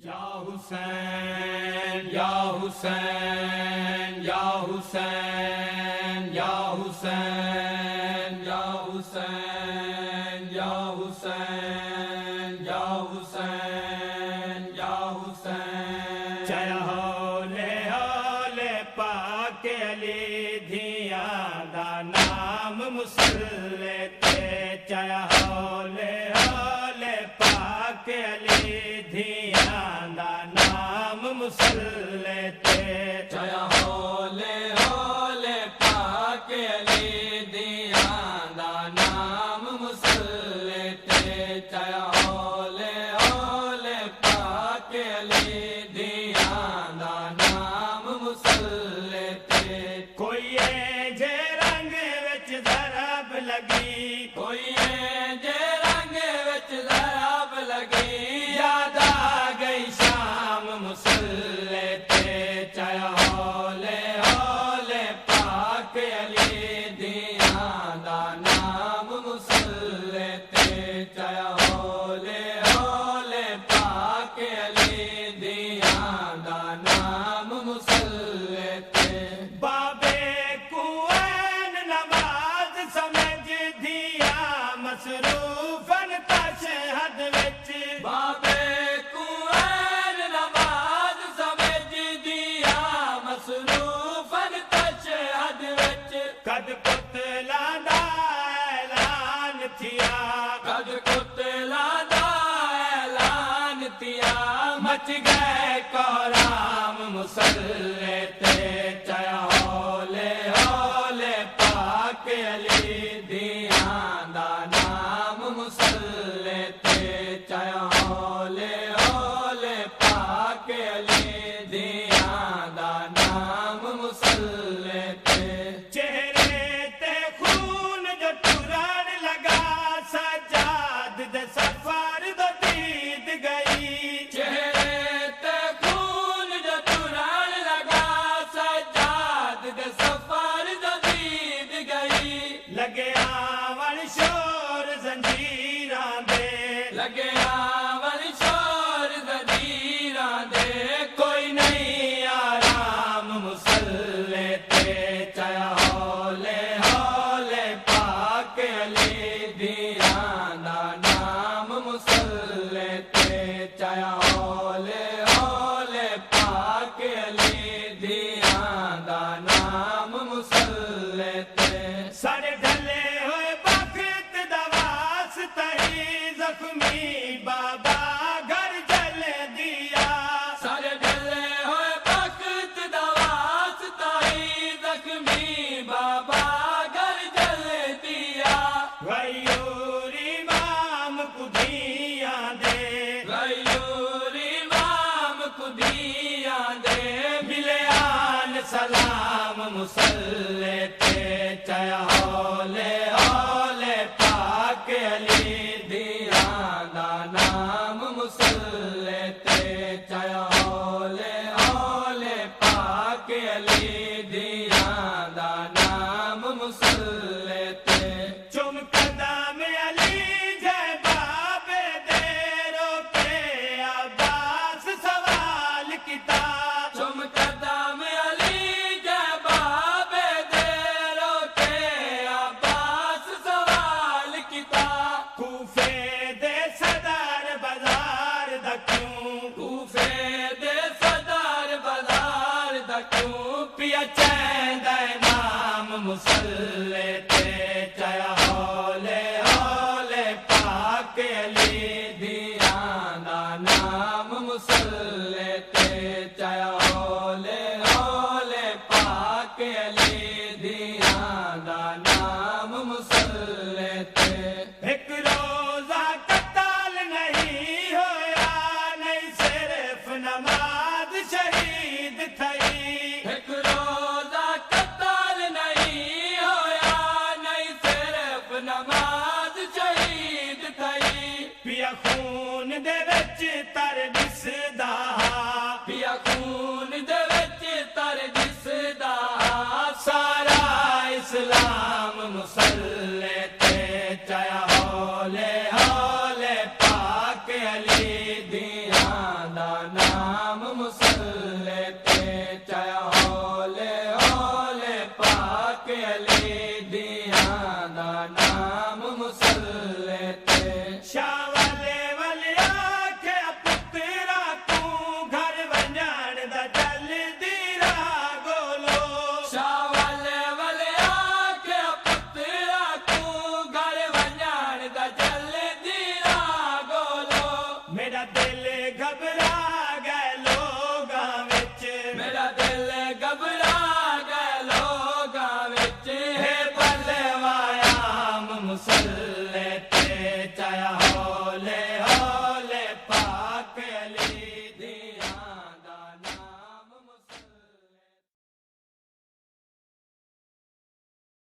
یا حسین یا حسین یا حسین یا حسین یا حسین یا حسین یا حسین یا حسین چیا ہولے ہولے پاک علی دھیاں دا نام مسلے تے چیا ہولے ہولے پاک علی دھیاں دا نام مسلے تے چیا ہولے ہولے پاک علی دھیاں دا نام مسلے تے چیا ہولے ہولے پاک علی دھیاں دا نام مسلے تے کوئی جے رنگ وچ ضرب لگی کوئی جے رنگ وچ ضرب لگی یاد آ گئی شام مسلے تے چیا ہولے ہولے پاک علی دھیاں دا نام مسلے تے چیا ہولے ہولے پاک علی دھیاں دا نام مسلے تے بابے کوئن نماز سمجھ دیا مصروفن تشہد وچ بابے کوئن نماز سمجھ دیا مصروفن تشہد وچ قد قتلا دا اعلان تھیا قد قتلا دا اعلان تھیا مچ گئے کورام مسلے تے چیا ہولے ہولے پاک علی دھیاں دا نام مسلے تے چیا ہولے ہولے پاک علی دھیاں دا نام مسلے تے چہرے تے خون جو ٹرن لگا سجاد دے سفر دو دید گئی چہرے تے خون جو ٹرن لگا سجاد دے سفر دو دید گئی لگے آون شور زنجیراں دے لگے آون شور زنجیراں دے کوئی نہیں آرام مسلے تے چیا ہولے ہولے پاک علی دھیاں دا نام مسلے تے چیا ہولے ہولے پاک علی دھیاں دا نام مسلے تے سارے ڈھلے ہوئے وقت دا واسطہ ہی زخمی بابا گھر جل دیا سارے ڈھلے ہوئے وقت دا واسطہ ہی زخمی بابا گھر جل دیا غیور امام کو دھیاں دے غیور امام کو دھیاں دے ملے آن سلام مسلے تے چیا ہولے ہولے پاک علی دھیاں دا نام مسلے تے چیا ہولے ہولے پاک علی دھیاں دا نام مسلے تے چم قدم علی جے بابے دیرو پہ عباس سوال کیتا چم قدم علی جے بابے دیرو پہ عباس سوال کیتا کوفے دے صدر بازار دا کیوں کوفے دے صدر بازار دا کیوں پیا چین دا نام مسلے تے چیا ہولے ہولے پاک علی دھیاں دا نام مسلے تے چیا ہولے ہولے پاک علی دھیاں دا نام مسلے تے ایک روزہ قتال نہیں ہویا نہیں صرف نماز شہید تھئی ایک روزہ قتال نہیں ہویا نہیں صرف نماز شہید تھئی پیا خون دے وچ تر دسدا پیا خون دے وچ تر دسدا سارا اسلام مسلے تے چیا ہولے ہولے پاک علی دھیاں دا نام مسلے تے چاہے ہولے ہولے پاک علی دیاں دا نام مسلے تے شاہ والے والیا کے پترا تو گھر ونجان دا جلدی راہ گولو شاہ والے والیا کے پترا تو گھر ونجان دا جلدی راہ گولو میرا دل گھبرا گئے لوگاں وچ میرا دل گھبرا گئے لوگاں وچ ہے بلوایا مسلم